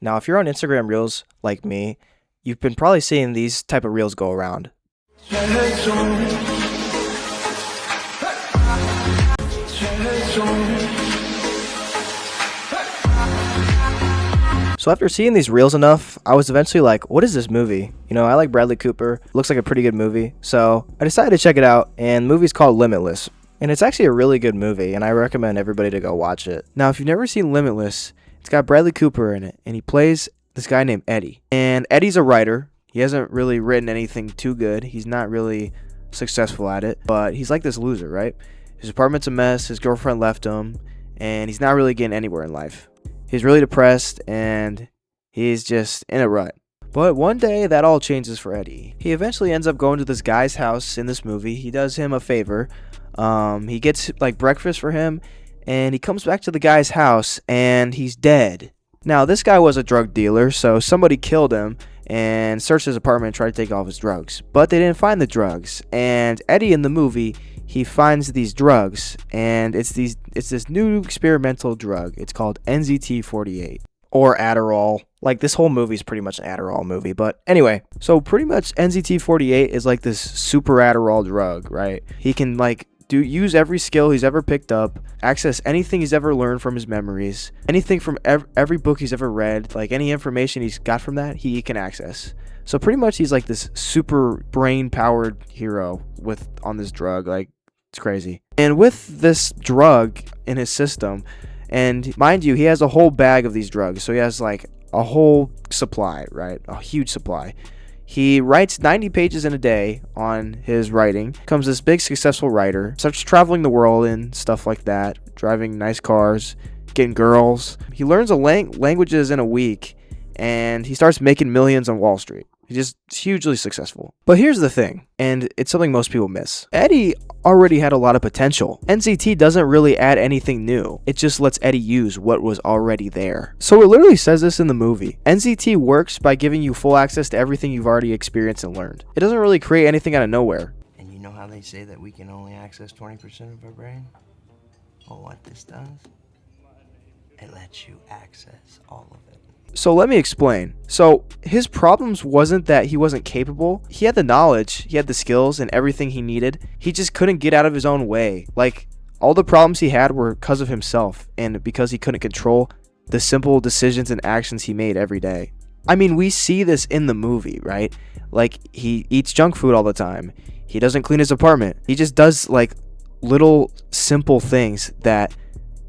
Now, if you're on Instagram Reels like me, you've been probably seeing these type of reels go around. So after seeing these reels enough, I was eventually like, what is this movie? You know, I like Bradley Cooper. Looks like a pretty good movie. So I decided to check it out, and the movie's called Limitless. And it's actually a really good movie, and I recommend everybody to go watch it. Now, if you've never seen Limitless, it's got Bradley Cooper in it, and he plays this guy named Eddie. And Eddie's a writer. He hasn't really written anything too good. He's not really successful at it, but he's like this loser, right? His apartment's a mess, his girlfriend left him, and he's not really getting anywhere in life. He's really depressed, and he's just in a rut. But one day, that all changes for Eddie. He eventually ends up going to this guy's house in this movie. He does him a favor. He gets like breakfast for him, and he comes back to the guy's house, and he's dead. Now, this guy was a drug dealer, so somebody killed him and searched his apartment and tried to take all of his drugs. But they didn't find the drugs, and Eddie in the movie, he finds these drugs, and it's this new experimental drug. It's called NZT48 or Adderall. Like, this whole movie is pretty much an Adderall movie. But anyway, so pretty much NZT48 is like this super Adderall drug, right? He can like use every skill he's ever picked up, access anything he's ever learned from his memories, anything from every book he's ever read, like any information he's got from that, he can access. So pretty much he's like this super brain powered hero on this drug. Like, it's crazy. And with this drug in his system, and mind you, he has a whole bag of these drugs. So he has like a whole supply, right? A huge supply. He writes 90 pages in a day on his writing, becomes this big successful writer, starts traveling the world and stuff like that, driving nice cars, getting girls. He learns languages in a week, and he starts making millions on Wall Street. He's just hugely successful. But here's the thing, and it's something most people miss. Eddie already had a lot of potential. NZT doesn't really add anything new. It just lets Eddie use what was already there. So it literally says this in the movie. NZT works by giving you full access to everything you've already experienced and learned. It doesn't really create anything out of nowhere. And you know how they say that we can only access 20% of our brain? Well, what this does, it lets you access all of it. So let me explain. So his problems wasn't that he wasn't capable. He had the knowledge, he had the skills and everything he needed. He just couldn't get out of his own way. Like, all the problems he had were because of himself and because he couldn't control the simple decisions and actions he made every day. I mean, we see this in the movie, right? Like, he eats junk food all the time. He doesn't clean his apartment. He just does like little simple things that,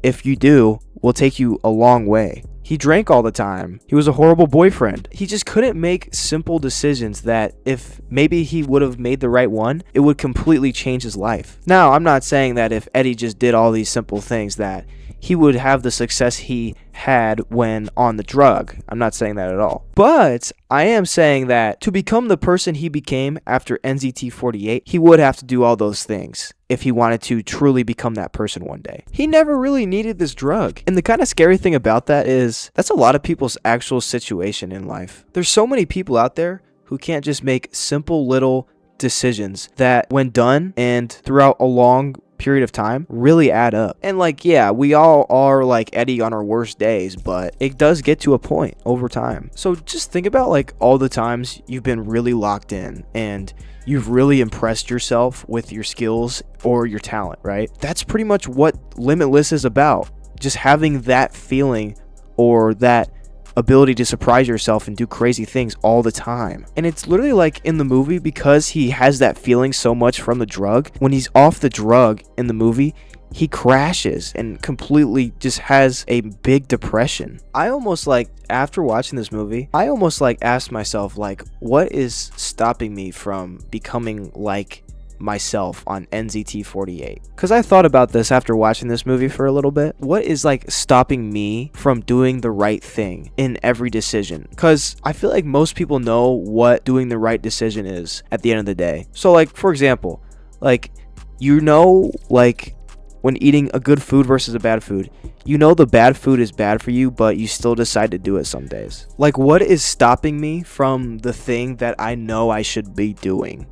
if you do, will take you a long way. He drank all the time. He was a horrible boyfriend. He just couldn't make simple decisions that, if maybe he would have made the right one, it would completely change his life. Now, I'm not saying that if Eddie just did all these simple things that he would have the success he had when on the drug. I'm not saying that at all. But I am saying that to become the person he became after NZT48, he would have to do all those things if he wanted to truly become that person one day. He never really needed this drug. And the kind of scary thing about that is that's a lot of people's actual situation in life. There's so many people out there who can't just make simple little decisions that, when done and throughout a long period of time, really add up. And like, yeah, we all are like Eddie on our worst days, but it does get to a point over time. So just think about like all the times you've been really locked in and you've really impressed yourself with your skills or your talent, right? That's pretty much what Limitless is about. Just having that feeling or that ability to surprise yourself and do crazy things all the time. And it's literally like in the movie, because he has that feeling so much from the drug, when he's off the drug in the movie, he crashes and completely just has a big depression. I almost like, after watching this movie, I almost like asked myself, like, what is stopping me from becoming like myself on NZT48? Because I thought about this after watching this movie for a little bit. What is like stopping me from doing the right thing in every decision? Because I feel like most people know what doing the right decision is at the end of the day. So like, for example, like, you know, like when eating a good food versus a bad food, you know the bad food is bad for you, but you still decide to do it some days. Like, what is stopping me from the thing that I know I should be doing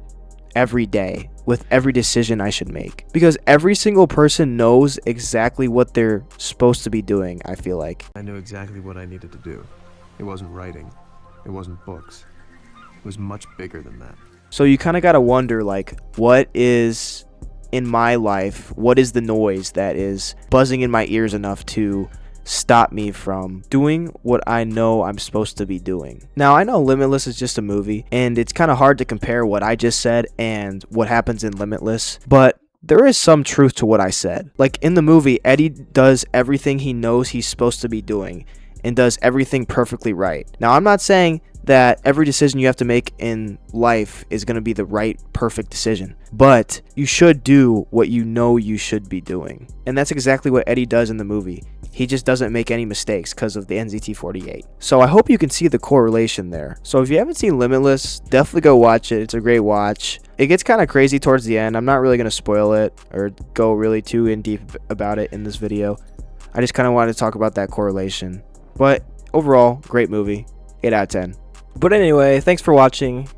every day with every decision I should make? Because every single person knows exactly what they're supposed to be doing, I feel like. I knew exactly what I needed to do. It wasn't writing. It wasn't books. It was much bigger than that. So you kind of got to wonder, like, what is in my life? What is the noise that is buzzing in my ears enough to stop me from doing what I know I'm supposed to be doing? Now, I know Limitless is just a movie, and it's kind of hard to compare what I just said and what happens in Limitless, but there is some truth to what I said. Like, in the movie, Eddie does everything he knows he's supposed to be doing and does everything perfectly right. Now, I'm not saying that every decision you have to make in life is going to be the right, perfect decision, but you should do what you know you should be doing. And that's exactly what Eddie does in the movie. He just doesn't make any mistakes because of the NZT-48. So I hope you can see the correlation there. So if you haven't seen Limitless, definitely go watch it. It's a great watch. It gets kind of crazy towards the end. I'm not really going to spoil it or go really too in deep about it in this video. I just kind of wanted to talk about that correlation. But overall, great movie. 8 out of 10. But anyway, thanks for watching.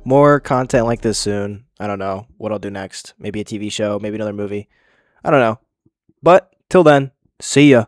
More content like this soon. I don't know what I'll do next. Maybe a TV show, maybe another movie. I don't know. But till then, see ya.